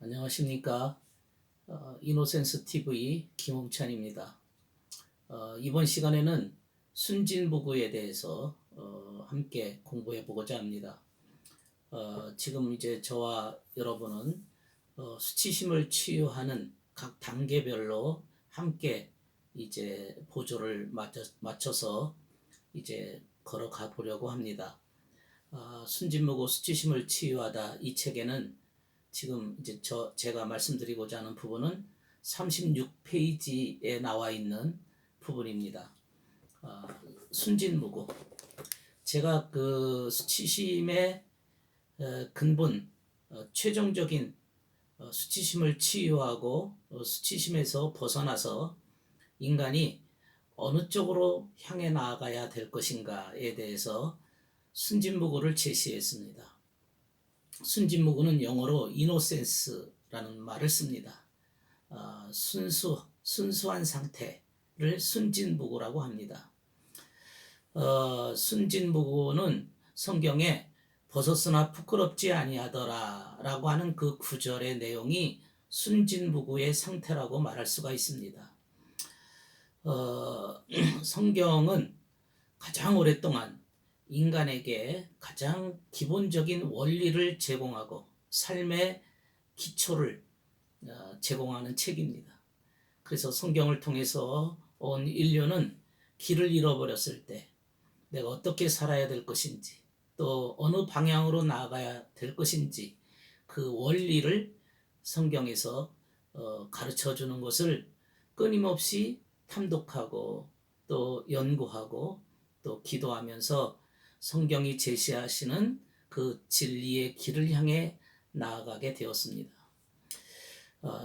안녕하십니까. 이노센스 TV 김홍찬입니다. 이번 시간에는 순진무구에 대해서 함께 공부해 보고자 합니다. 지금 이제 저와 여러분은 수치심을 치유하는 각 단계별로 함께 이제 보조를 맞춰서 이제 걸어가 보려고 합니다. 순진무구 수치심을 치유하다 이 책에는 지금 이제 제가 말씀드리고자 하는 부분은 36페이지에 나와 있는 부분입니다. 순진무구. 제가 그 수치심의 근본, 최종적인 수치심을 치유하고 수치심에서 벗어나서 인간이 어느 쪽으로 향해 나아가야 될 것인가에 대해서 순진무구를 제시했습니다. 순진무구는 영어로 innocence라는 말을 씁니다. 순수한 상태를 순진무구라고 합니다. 순진무구는 성경에 벗었으나 부끄럽지 아니하더라 라고 하는 그 구절의 내용이 순진무구의 상태라고 말할 수가 있습니다. 성경은 가장 오랫동안 인간에게 가장 기본적인 원리를 제공하고 삶의 기초를 제공하는 책입니다. 그래서 성경을 통해서 온 인류는 길을 잃어버렸을 때 내가 어떻게 살아야 될 것인지 또 어느 방향으로 나아가야 될 것인지 그 원리를 성경에서 가르쳐 주는 것을 끊임없이 탐독하고 또 연구하고 또 기도하면서 성경이 제시하시는 그 진리의 길을 향해 나아가게 되었습니다.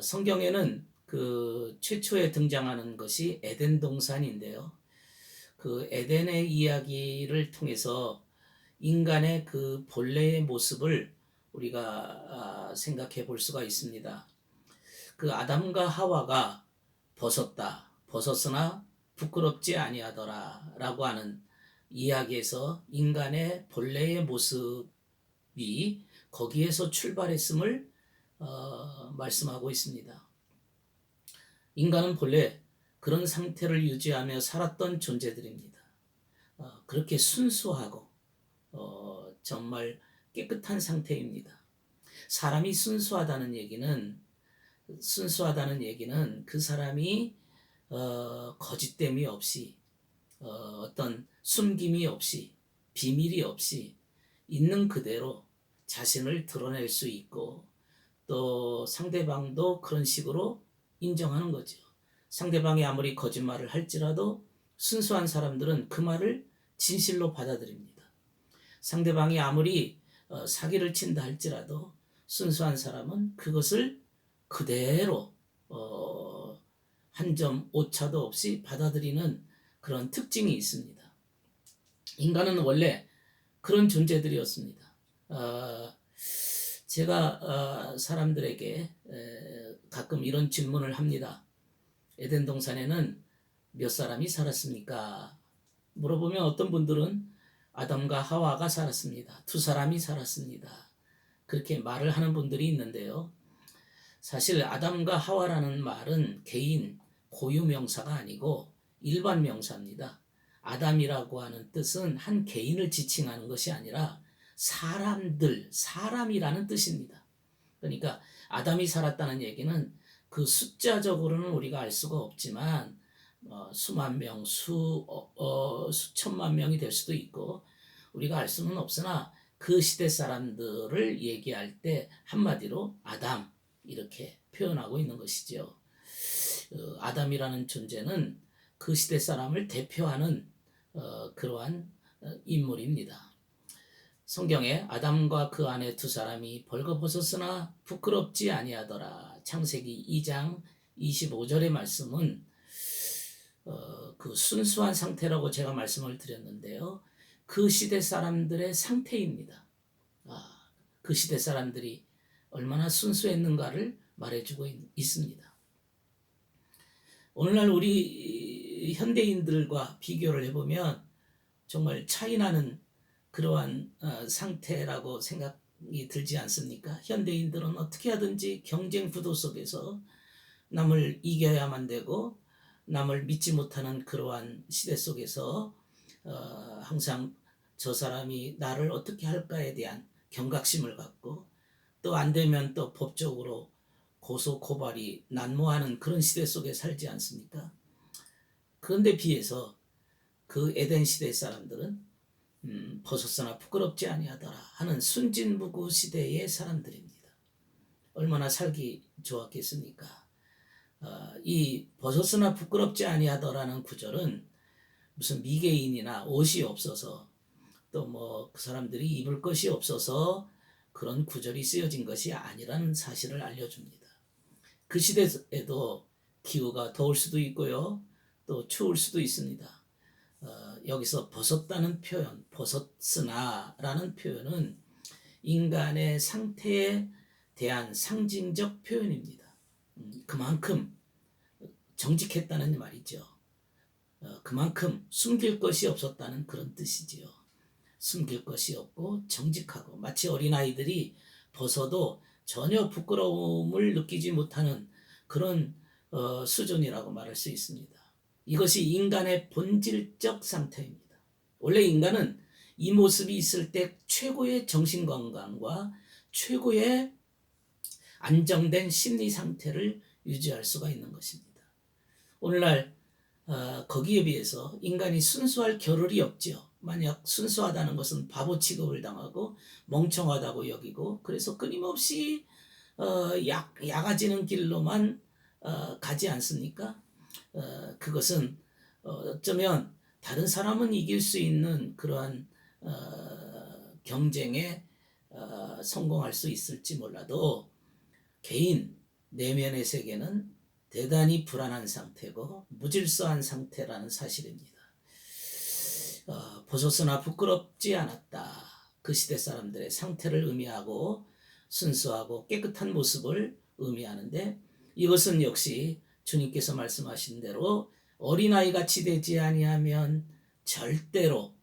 성경에는 그 최초에 등장하는 것이 에덴 동산인데요. 그 에덴의 이야기를 통해서 인간의 그 본래의 모습을 우리가 생각해 볼 수가 있습니다. 그 아담과 하와가 벗었으나 부끄럽지 아니하더라 라고 하는 이야기에서 인간의 본래의 모습이 거기에서 출발했음을 말씀하고 있습니다. 인간은 본래 그런 상태를 유지하며 살았던 존재들입니다. 그렇게 순수하고 정말 깨끗한 상태입니다. 사람이 순수하다는 얘기는 그 사람이 거짓됨이 없이 어떤 숨김이 없이 비밀이 없이 있는 그대로 자신을 드러낼 수 있고 또 상대방도 그런 식으로 인정하는 거죠. 상대방이 아무리 거짓말을 할지라도 순수한 사람들은 그 말을 진실로 받아들입니다. 상대방이 아무리 사기를 친다 할지라도 순수한 사람은 그것을 그대로 한 점 오차도 없이 받아들이는 그런 특징이 있습니다. 인간은 원래 그런 존재들이었습니다. 제가 사람들에게 가끔 이런 질문을 합니다. 에덴 동산에는 몇 사람이 살았습니까? 물어보면 어떤 분들은 아담과 하와가 살았습니다. 2사람이 살았습니다. 그렇게 말을 하는 분들이 있는데요. 사실 아담과 하와라는 말은 개인, 고유 명사가 아니고 일반 명사입니다. 아담이라고 하는 뜻은 한 개인을 지칭하는 것이 아니라 사람이라는 뜻입니다. 그러니까 아담이 살았다는 얘기는 그 숫자적으로는 우리가 알 수가 없지만 수만 명, 수천만 명이 될 수도 있고 우리가 알 수는 없으나 그 시대 사람들을 얘기할 때 한마디로 아담 이렇게 표현하고 있는 것이죠. 아담이라는 존재는 그 시대 사람을 대표하는 그러한 인물입니다. 성경에 아담과 그 아내 2사람이 벌거벗었으나 부끄럽지 아니하더라. 창세기 2장 25절의 말씀은 그 순수한 상태라고 제가 말씀을 드렸는데요. 그 시대 사람들의 상태입니다. 그 시대 사람들이 얼마나 순수했는가를 말해주고 있습니다. 오늘날 우리 현대인들과 비교를 해보면 정말 차이나는 그러한 상태라고 들지 않습니까? 현대인들은 어떻게 하든지 경쟁 구도 속에서 남을 이겨야만 되고 남을 믿지 못하는 그러한 시대 속에서 항상 저 사람이 나를 어떻게 할까에 대한 경각심을 갖고 또 안 되면 또 법적으로 고소 고발이 난무하는 그런 시대 속에 살지 않습니까? 그런데 비해서 그 에덴 시대 사람들은 벗었으나 부끄럽지 아니하더라 하는 순진무구 시대의 사람들입니다. 얼마나 살기 좋았겠습니까? 이 벗었으나 부끄럽지 아니하더라는 구절은 무슨 미개인이나 옷이 없어서 또 뭐 그 사람들이 입을 것이 없어서 그런 구절이 쓰여진 것이 아니라는 사실을 알려줍니다. 그 시대에도 기후가 더울 수도 있고요, 또 추울 수도 있습니다. 여기서 벗었다는 표현, 벗었으나라는 표현은 인간의 상태에 대한 상징적 표현입니다. 그만큼 정직했다는 말이죠. 그만큼 숨길 것이 없었다는 그런 뜻이지요. 숨길 것이 없고 정직하고 마치 어린아이들이 벗어도 전혀 부끄러움을 느끼지 못하는 그런 수준이라고 말할 수 있습니다. 이것이 인간의 본질적 상태입니다. 원래 인간은 이 모습이 있을 때 최고의 정신건강과 최고의 안정된 심리 상태를 유지할 수가 있는 것입니다. 오늘날 거기에 비해서 인간이 순수할 겨를이 없죠. 만약 순수하다는 것은 바보 취급을 당하고 멍청하다고 여기고 그래서 끊임없이 약아지는 길로만 가지 않습니까? 그것은 어쩌면 다른 사람은 이길 수 있는 그러한 경쟁에 성공할 수 있을지 몰라도 개인 내면의 세계는 대단히 불안한 상태고 무질서한 상태라는 사실입니다. 벗었으나 부끄럽지 않았다. 그 시대 사람들의 상태를 의미하고 순수하고 깨끗한 모습을 의미하는데 이것은 역시 주님께서 말씀하신 대로 어린아이같이 되지 아니하면 절대로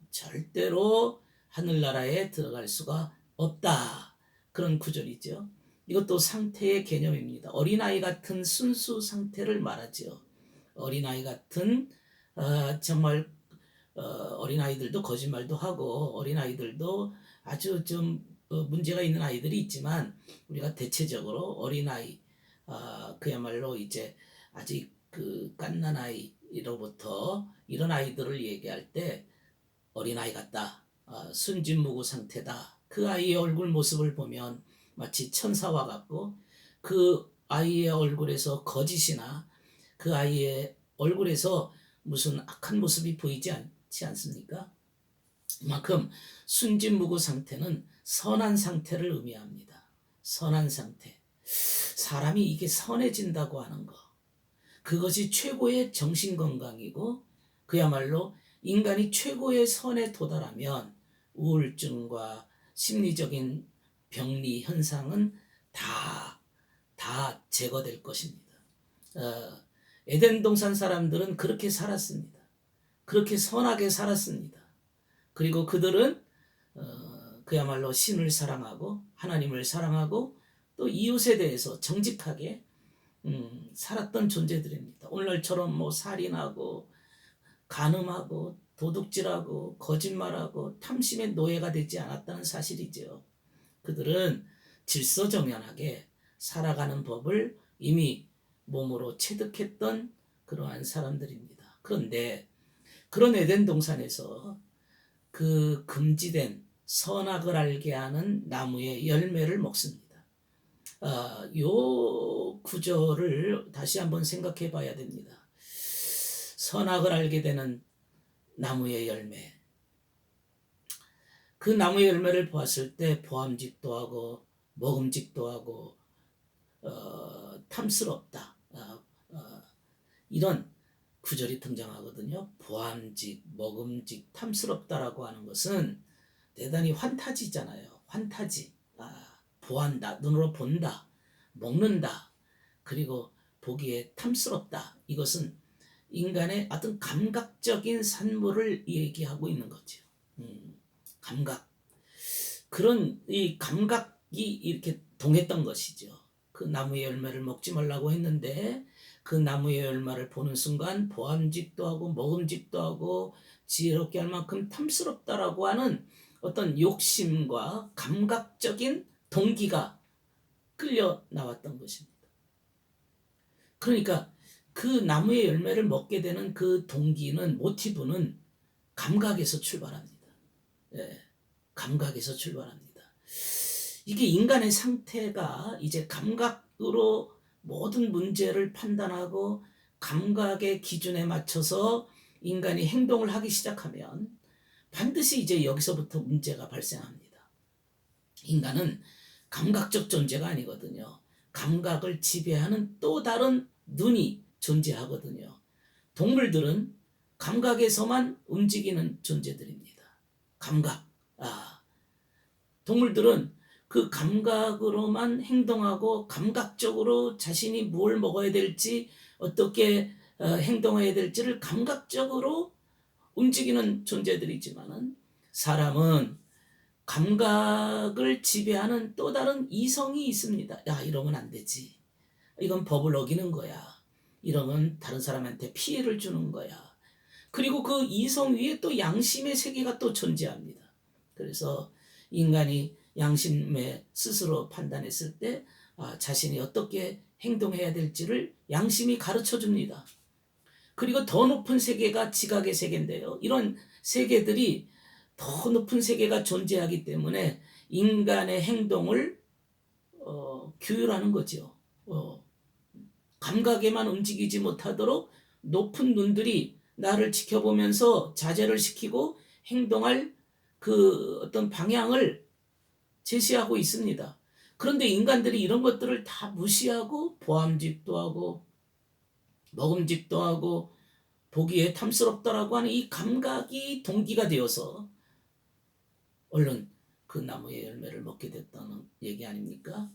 하늘나라에 들어갈 수가 없다. 그런 구절이죠. 이것도 상태의 개념입니다. 어린아이 같은 순수 상태를 말하죠. 어린아이 같은 정말 어린아이들도 거짓말도 하고 어린아이들도 아주 좀 문제가 있는 아이들이 있지만 우리가 대체적으로 어린아이 그야말로 이제 아직 그 갓난아이로부터 이런 아이들을 얘기할 때 어린아이 같다, 순진무구 상태다. 그 아이의 얼굴 모습을 보면 마치 천사와 같고 그 아이의 얼굴에서 거짓이나 그 아이의 얼굴에서 무슨 악한 모습이 보이지 않지 않습니까? 그만큼 순진무구 상태는 선한 상태를 의미합니다. 선한 상태. 사람이 이게 선해진다고 하는 거. 그것이 최고의 정신건강이고 그야말로 인간이 최고의 선에 도달하면 우울증과 심리적인 병리 현상은 다 제거될 것입니다. 에덴 동산 사람들은 그렇게 살았습니다. 그렇게 선하게 살았습니다. 그리고 그들은 그야말로 신을 사랑하고 하나님을 사랑하고 또 이웃에 대해서 정직하게 살았던 존재들입니다. 오늘날처럼 뭐 살인하고 간음하고 도둑질하고 거짓말하고 탐심의 노예가 되지 않았다는 사실이죠. 그들은 질서정연하게 살아가는 법을 이미 몸으로 체득했던 그러한 사람들입니다. 그런데 그런 에덴 동산에서 그 금지된 선악을 알게 하는 나무의 열매를 먹습니다. 요 구절을 다시 한번 생각해 봐야 됩니다. 선악을 알게 되는 나무의 열매. 그 나무의 열매를 보았을 때 보암직도 하고 먹음직도 하고 탐스럽다. 이런 구절이 등장하거든요. 보암직, 먹음직, 탐스럽다라고 하는 것은 대단히 환타지잖아요. 환타지. 보한다, 눈으로 본다, 먹는다, 그리고 보기에 탐스럽다. 이것은 인간의 어떤 감각적인 산물을 얘기하고 있는 거죠. 감각. 그런 이 감각이 이렇게 동했던 것이죠. 그 나무의 열매를 먹지 말라고 했는데 그 나무의 열매를 보는 순간 보암직도 하고 먹음직도 하고 지혜롭게 할 만큼 탐스럽다라고 하는 어떤 욕심과 감각적인 동기가 끌려 나왔던 것입니다. 그러니까 그 나무의 열매를 먹게 되는 그 동기는, 모티브는 감각에서 출발합니다. 예, 감각에서 출발합니다. 이게 인간의 상태가 이제 감각으로 모든 문제를 판단하고 감각의 기준에 맞춰서 인간이 행동을 하기 시작하면 반드시 이제 여기서부터 문제가 발생합니다. 인간은 감각적 존재가 아니거든요. 감각을 지배하는 또 다른 눈이 존재하거든요. 동물들은 감각에서만 움직이는 존재들입니다. 감각. 동물들은 그 감각으로만 행동하고 감각적으로 자신이 뭘 먹어야 될지 어떻게 행동해야 될지를 감각적으로 움직이는 존재들이지만은 사람은 감각을 지배하는 또 다른 이성이 있습니다. 야, 이러면 안 되지. 이건 법을 어기는 거야. 이러면 다른 사람한테 피해를 주는 거야. 그리고 그 이성 위에 또 양심의 세계가 또 존재합니다. 그래서 인간이 양심에 스스로 판단했을 때 자신이 어떻게 행동해야 될지를 양심이 가르쳐 줍니다. 그리고 더 높은 세계가 지각의 세계인데요. 이런 세계들이 더 높은 세계가 존재하기 때문에 인간의 행동을 규율하는 거죠. 감각에만 움직이지 못하도록 높은 눈들이 나를 지켜보면서 자제를 시키고 행동할 그 어떤 방향을 제시하고 있습니다. 그런데 인간들이 이런 것들을 다 무시하고 보암직도 하고 먹음직도 하고 보기에 탐스럽다라고 하는 이 감각이 동기가 되어서 얼른 그 나무의 열매를 먹게 됐다는 얘기 아닙니까?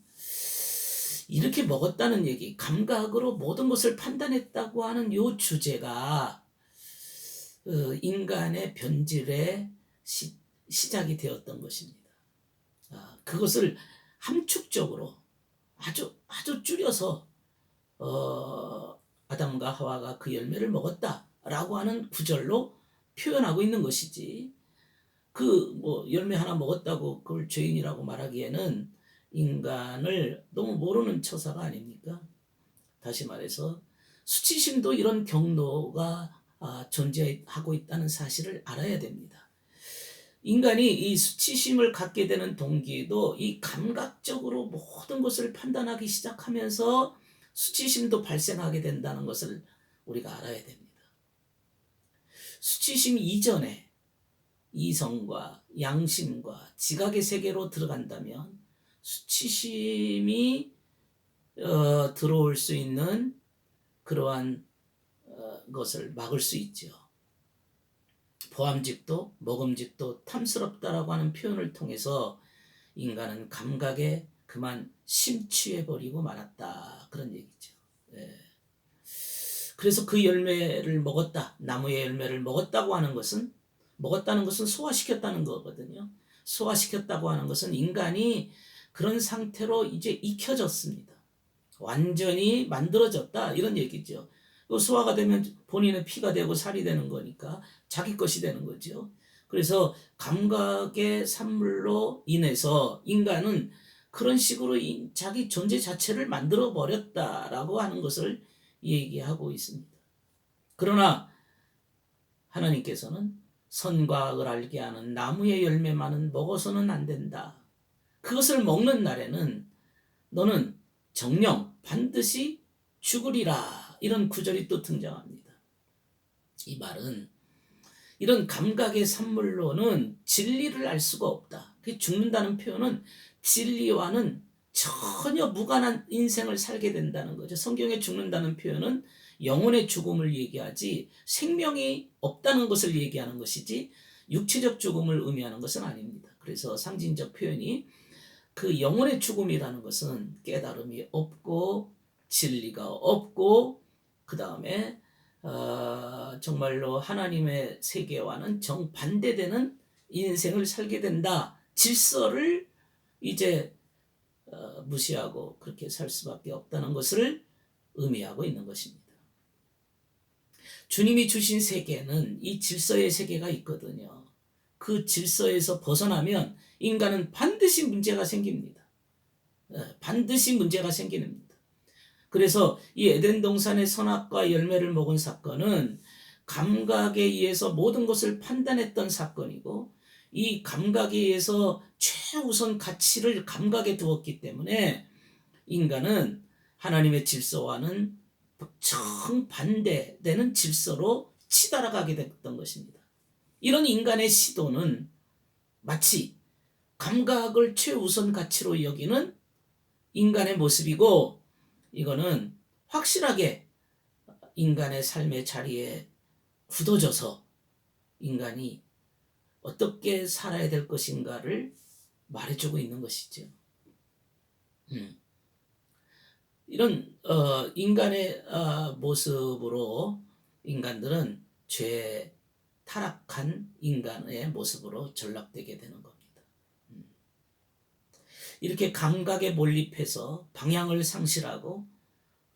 이렇게 먹었다는 얘기, 감각으로 모든 것을 판단했다고 하는 이 주제가 인간의 변질의 시작이 되었던 것입니다. 그것을 함축적으로 아주 줄여서 아담과 하와가 그 열매를 먹었다라고 하는 구절로 표현하고 있는 것이지, 그 열매 하나 먹었다고 그걸 죄인이라고 말하기에는 인간을 너무 모르는 처사가 아닙니까? 다시 말해서 수치심도 이런 경로가 존재하고 있다는 사실을 알아야 됩니다. 인간이 이 수치심을 갖게 되는 동기도 이 감각적으로 모든 것을 판단하기 시작하면서 수치심도 발생하게 된다는 것을 우리가 알아야 됩니다. 수치심 이전에 이성과 양심과 지각의 세계로 들어간다면 수치심이 들어올 수 있는 그러한 것을 막을 수 있죠. 보암직도 먹음직도 탐스럽다라고 하는 표현을 통해서 인간은 감각에 그만 심취해버리고 말았다, 그런 얘기죠. 예. 그래서 그 열매를 먹었다, 나무의 열매를 먹었다는 것은 소화시켰다는 거거든요. 소화시켰다고 하는 것은 인간이 그런 상태로 이제 익혀졌습니다. 완전히 만들어졌다, 이런 얘기죠. 소화가 되면 본인의 피가 되고 살이 되는 거니까 자기 것이 되는 거죠. 그래서 감각의 산물로 인해서 인간은 그런 식으로 자기 존재 자체를 만들어 버렸다라고 하는 것을 얘기하고 있습니다. 그러나 하나님께서는 선과 악을 알게 하는 나무의 열매만은 먹어서는 안 된다. 그것을 먹는 날에는 너는 정녕 반드시 죽으리라. 이런 구절이 또 등장합니다. 이 말은 이런 감각의 산물로는 진리를 알 수가 없다. 죽는다는 표현은 진리와는 전혀 무관한 인생을 살게 된다는 거죠. 성경에 죽는다는 표현은 영혼의 죽음을 얘기하지 생명이 없다는 것을 얘기하는 것이지 육체적 죽음을 의미하는 것은 아닙니다. 그래서 상징적 표현이 그 영혼의 죽음이라는 것은 깨달음이 없고 진리가 없고 그 다음에 정말로 하나님의 세계와는 정반대되는 인생을 살게 된다, 질서를 이제 무시하고 그렇게 살 수밖에 없다는 것을 의미하고 있는 것입니다. 주님이 주신 세계는 이 질서의 세계가 있거든요. 그 질서에서 벗어나면 인간은 반드시 문제가 생깁니다. 반드시 문제가 생깁니다. 그래서 이 에덴 동산의 선악과 열매를 먹은 사건은 감각에 의해서 모든 것을 판단했던 사건이고, 이 감각에 의해서 최우선 가치를 감각에 두었기 때문에 인간은 하나님의 질서와는 정반대되는 질서로 치달아가게 됐던 것입니다. 이런 인간의 시도는 마치 감각을 최우선 가치로 여기는 인간의 모습이고, 이거는 확실하게 인간의 삶의 자리에 굳어져서 인간이 어떻게 살아야 될 것인가를 말해주고 있는 것이죠. 이런 인간의 모습으로 인간들은 죄 타락한 인간의 모습으로 전락되게 되는 겁니다. 이렇게 감각에 몰입해서 방향을 상실하고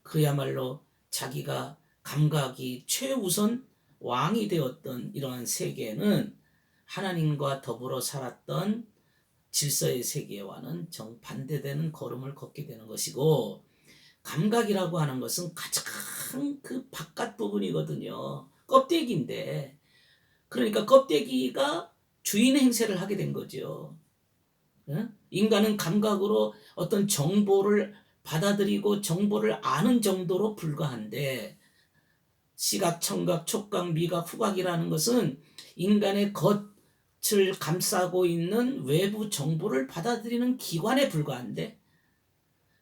그야말로 자기가 감각이 최우선 왕이 되었던 이러한 세계는 하나님과 더불어 살았던 질서의 세계와는 정반대되는 걸음을 걷게 되는 것이고, 감각이라고 하는 것은 가장 그 바깥 부분이거든요. 껍데기인데, 그러니까 껍데기가 주인 행세를 하게 된 거죠. 인간은 감각으로 어떤 정보를 받아들이고 정보를 아는 정도로 불과한데, 시각, 청각, 촉각, 미각, 후각이라는 것은 인간의 겉을 감싸고 있는 외부 정보를 받아들이는 기관에 불과한데,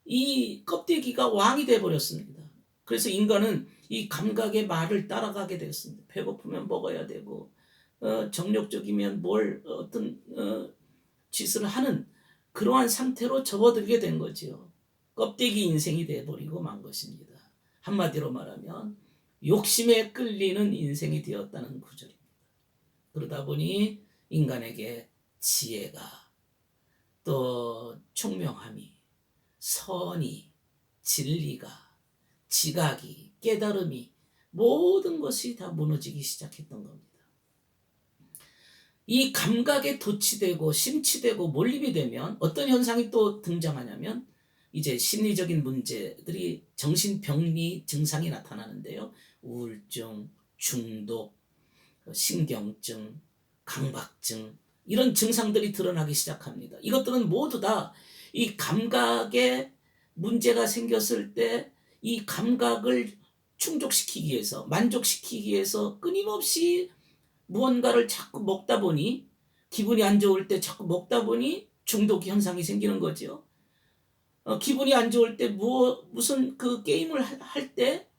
이 껍데기가 왕이 되어버렸습니다. 그래서 인간은 이 감각의 말을 따라가게 되었습니다. 배고프면 먹어야 되고, 정욕적이면 어떤 짓을 하는 그러한 상태로 접어들게 된 거죠. 껍데기 인생이 되어버리고 만 것입니다. 한마디로 말하면 욕심에 끌리는 인생이 되었다는 구절입니다. 그러다 보니 인간에게 지혜가, 또 총명함이, 선이, 진리가, 지각이, 깨달음이, 모든 것이 다 무너지기 시작했던 겁니다. 이 감각에 도취되고 심취되고 몰입이 되면 어떤 현상이 또 등장하냐면, 이제 심리적인 문제들이, 정신병리 증상이 나타나는데요. 우울증, 중독, 신경증, 강박증, 이런 증상들이 드러나기 시작합니다. 이것들은 모두 다 이 감각에 문제가 생겼을 때 이 감각을 충족시키기 위해서, 만족시키기 위해서 끊임없이 무언가를 자꾸 먹다 보니, 기분이 안 좋을 때 자꾸 먹다 보니 중독 현상이 생기는 거죠. 기분이 안 좋을 때 무슨 그 게임을 할 때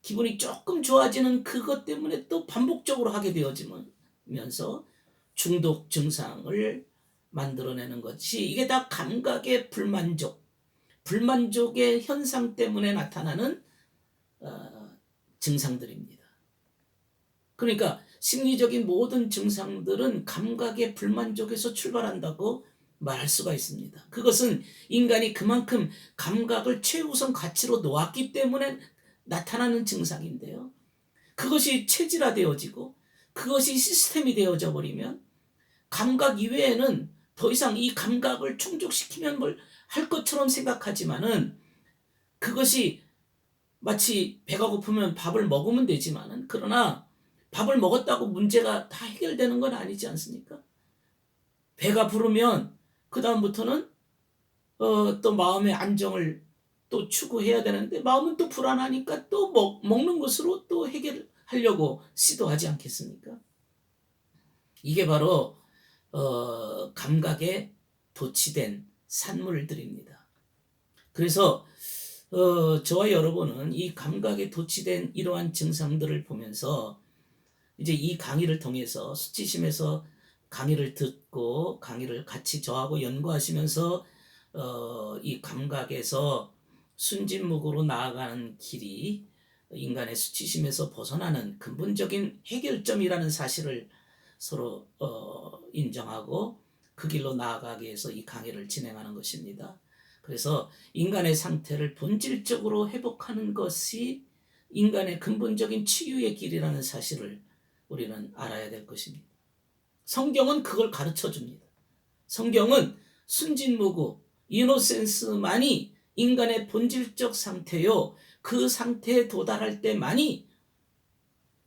기분이 조금 좋아지는 그것 때문에 또 반복적으로 하게 되어지면서 중독 증상을 만들어내는 것이, 이게 다 감각의 불만족의 현상 때문에 나타나는 증상들입니다. 그러니까 심리적인 모든 증상들은 감각의 불만족에서 출발한다고 말할 수가 있습니다. 그것은 인간이 그만큼 감각을 최우선 가치로 놓았기 때문에 나타나는 증상인데요. 그것이 체질화되어지고 그것이 시스템이 되어져 버리면 감각 이외에는 더 이상 이 감각을 충족시키면 뭘 할 것처럼 생각하지만은, 그것이 마치 배가 고프면 밥을 먹으면 되지만은, 그러나 밥을 먹었다고 문제가 다 해결되는 건 아니지 않습니까? 배가 부르면 그 다음부터는 또 마음의 안정을 또 추구해야 되는데, 마음은 또 불안하니까 또 먹는 것으로 또 해결하려고 시도하지 않겠습니까? 이게 바로 감각에 도취된 산물들입니다. 그래서 저와 여러분은 이 감각에 도취된 이러한 증상들을 보면서, 이제 이 강의를 통해서 수치심에서 강의를 듣고 강의를 같이 저하고 연구하시면서 이 감각에서 순진무구로 나아가는 길이 인간의 수치심에서 벗어나는 근본적인 해결점이라는 사실을 서로 인정하고 그 길로 나아가기 위해서 이 강의를 진행하는 것입니다. 그래서 인간의 상태를 본질적으로 회복하는 것이 인간의 근본적인 치유의 길이라는 사실을 우리는 알아야 될 것입니다. 성경은 그걸 가르쳐 줍니다. 성경은 순진무구, 이노센스만이 인간의 본질적 상태요. 그 상태에 도달할 때만이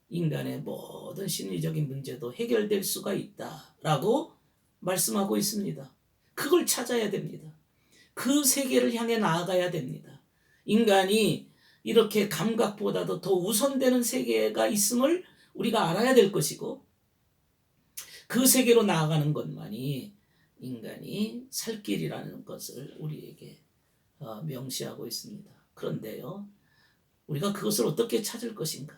인간의 모든 심리적인 문제도 해결될 수가 있다라고 말씀하고 있습니다. 그걸 찾아야 됩니다. 그 세계를 향해 나아가야 됩니다. 인간이 이렇게 감각보다도 더 우선되는 세계가 있음을 우리가 알아야 될 것이고, 그 세계로 나아가는 것만이 인간이 살 길이라는 것을 우리에게 명시하고 있습니다. 그런데요, 우리가 그것을 어떻게 찾을 것인가?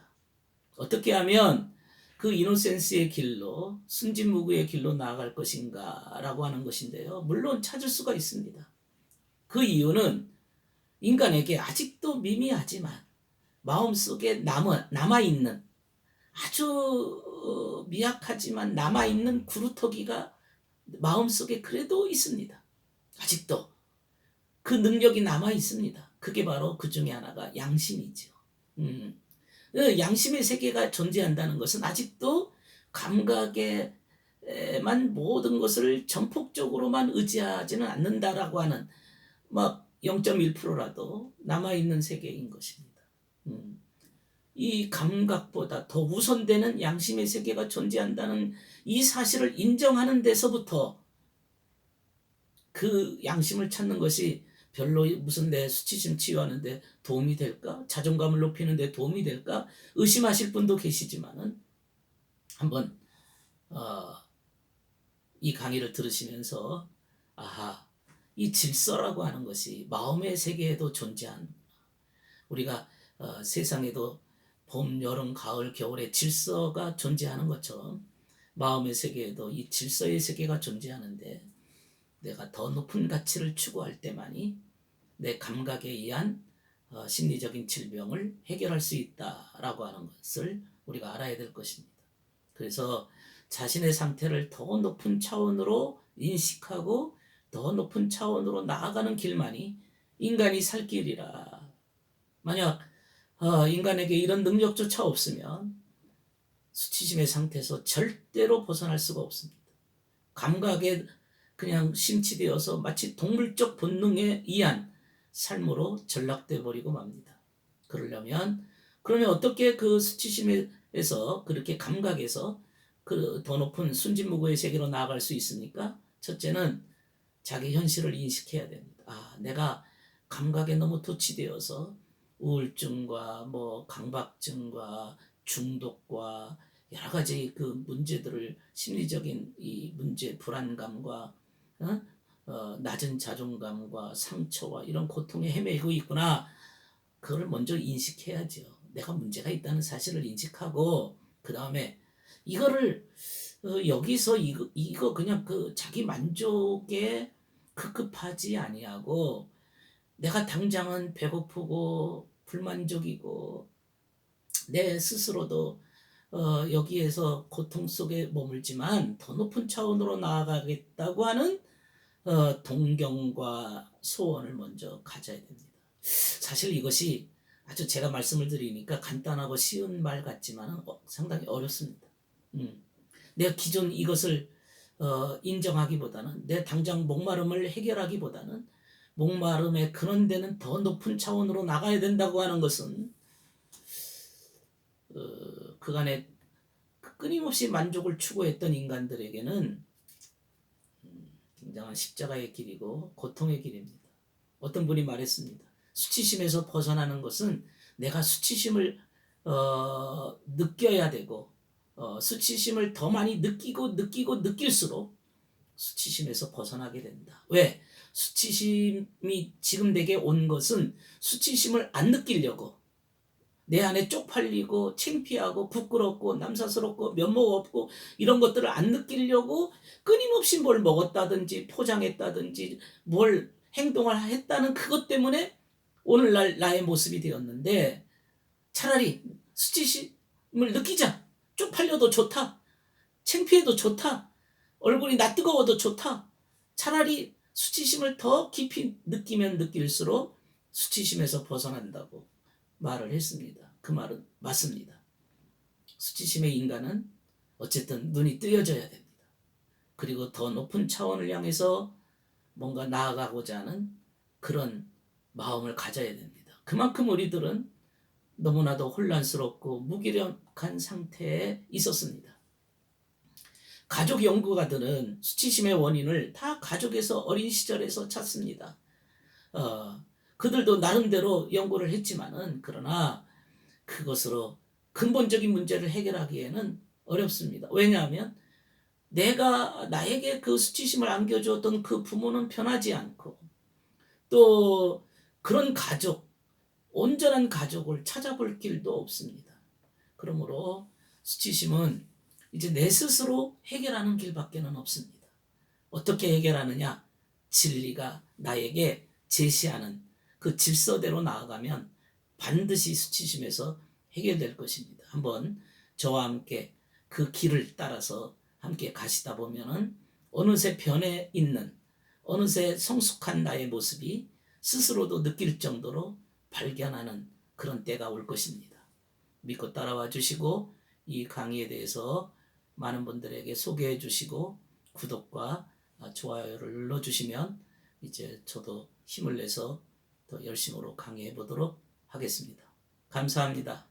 어떻게 하면 그 이노센스의 길로, 순진무구의 길로 나아갈 것인가 라고 하는 것인데요, 물론 찾을 수가 있습니다. 그 이유는 인간에게 아직도 미미하지만 마음속에 남아있는, 아주 미약하지만 남아있는 구루터기가 마음속에 그래도 있습니다. 아직도 그 능력이 남아있습니다. 그게 바로 그 중에 하나가 양심이죠. 양심의 세계가 존재한다는 것은 아직도 감각에만 모든 것을 전폭적으로만 의지하지는 않는다라고 하는, 막 0.1%라도 남아있는 세계인 것입니다. 이 감각보다 더 우선되는 양심의 세계가 존재한다는 이 사실을 인정하는 데서부터 그 양심을 찾는 것이 별로 무슨 내 수치심 치유하는 데 도움이 될까? 자존감을 높이는 데 도움이 될까? 의심하실 분도 계시지만은 한번 이 강의를 들으시면서 아하, 이 질서라고 하는 것이 마음의 세계에도 존재한, 우리가 세상에도 봄, 여름, 가을, 겨울에 질서가 존재하는 것처럼 마음의 세계에도 이 질서의 세계가 존재하는데, 내가 더 높은 가치를 추구할 때만이 내 감각에 의한 심리적인 질병을 해결할 수 있다라고 하는 것을 우리가 알아야 될 것입니다. 그래서 자신의 상태를 더 높은 차원으로 인식하고 더 높은 차원으로 나아가는 길만이 인간이 살 길이라. 만약 인간에게 이런 능력조차 없으면 수치심의 상태에서 절대로 벗어날 수가 없습니다. 감각에 그냥 심취되어서 마치 동물적 본능에 의한 삶으로 전락돼 버리고 맙니다. 그러면 어떻게 그 수치심에서, 그렇게 감각에서 그 더 높은 순진무구의 세계로 나아갈 수 있습니까? 첫째는 자기 현실을 인식해야 됩니다. 내가 감각에 너무 도취되어서 우울증과 강박증과 중독과 여러 가지 그 문제들을, 심리적인 이 문제, 불안감과 낮은 자존감과 상처와 이런 고통에 헤매고 있구나. 그걸 먼저 인식해야죠. 내가 문제가 있다는 사실을 인식하고, 그 다음에 이거를 여기서 이거 그냥 그 자기 만족에 급급하지 아니하고, 내가 당장은 배고프고 불만족이고 내 스스로도 여기에서 고통 속에 머물지만 더 높은 차원으로 나아가겠다고 하는 동경과 소원을 먼저 가져야 됩니다. 사실 이것이 아주 제가 말씀을 드리니까 간단하고 쉬운 말 같지만 상당히 어렵습니다. 내가 기존 이것을 인정하기보다는, 내 당장 목마름을 해결하기보다는 목마름의 근원되는 더 높은 차원으로 나가야 된다고 하는 것은 그간에 끊임없이 만족을 추구했던 인간들에게는 굉장한 십자가의 길이고 고통의 길입니다. 어떤 분이 말했습니다. 수치심에서 벗어나는 것은 내가 수치심을 느껴야 되고, 수치심을 더 많이 느낄수록 수치심에서 벗어나게 된다. 왜? 수치심이 지금 내게 온 것은 수치심을 안 느끼려고, 내 안에 쪽팔리고 창피하고 부끄럽고 남사스럽고 면목 없고 이런 것들을 안 느끼려고 끊임없이 뭘 먹었다든지 포장했다든지 뭘 행동을 했다는 그것 때문에 오늘날 나의 모습이 되었는데, 차라리 수치심을 느끼자. 쪽팔려도 좋다. 창피해도 좋다. 얼굴이 나 뜨거워도 좋다. 차라리 수치심을 더 깊이 느끼면 느낄수록 수치심에서 벗어난다고 말을 했습니다. 그 말은 맞습니다. 수치심의 인간은 어쨌든 눈이 뜨여져야 됩니다. 그리고 더 높은 차원을 향해서 뭔가 나아가고자 하는 그런 마음을 가져야 됩니다. 그만큼 우리들은 너무나도 혼란스럽고 무기력한 상태에 있었습니다. 가족 연구가들은 수치심의 원인을 다 가족에서 어린 시절에서 찾습니다. 그들도 나름대로 연구를 했지만은 그러나 그것으로 근본적인 문제를 해결하기에는 어렵습니다. 왜냐하면 내가 나에게 그 수치심을 안겨주었던 그 부모는 변하지 않고 또 그런 가족, 온전한 가족을 찾아볼 길도 없습니다. 그러므로 수치심은 이제 내 스스로 해결하는 길밖에는 없습니다. 어떻게 해결하느냐? 진리가 나에게 제시하는 그 질서대로 나아가면 반드시 수치심에서 해결될 것입니다. 한번 저와 함께 그 길을 따라서 함께 가시다 보면은 어느새 변해 있는, 어느새 성숙한 나의 모습이 스스로도 느낄 정도로 발견하는 그런 때가 올 것입니다. 믿고 따라와 주시고 이 강의에 대해서 많은 분들에게 소개해 주시고 구독과 좋아요를 눌러 주시면 이제 저도 힘을 내서 더 열심으로 강의해 보도록 하겠습니다. 감사합니다.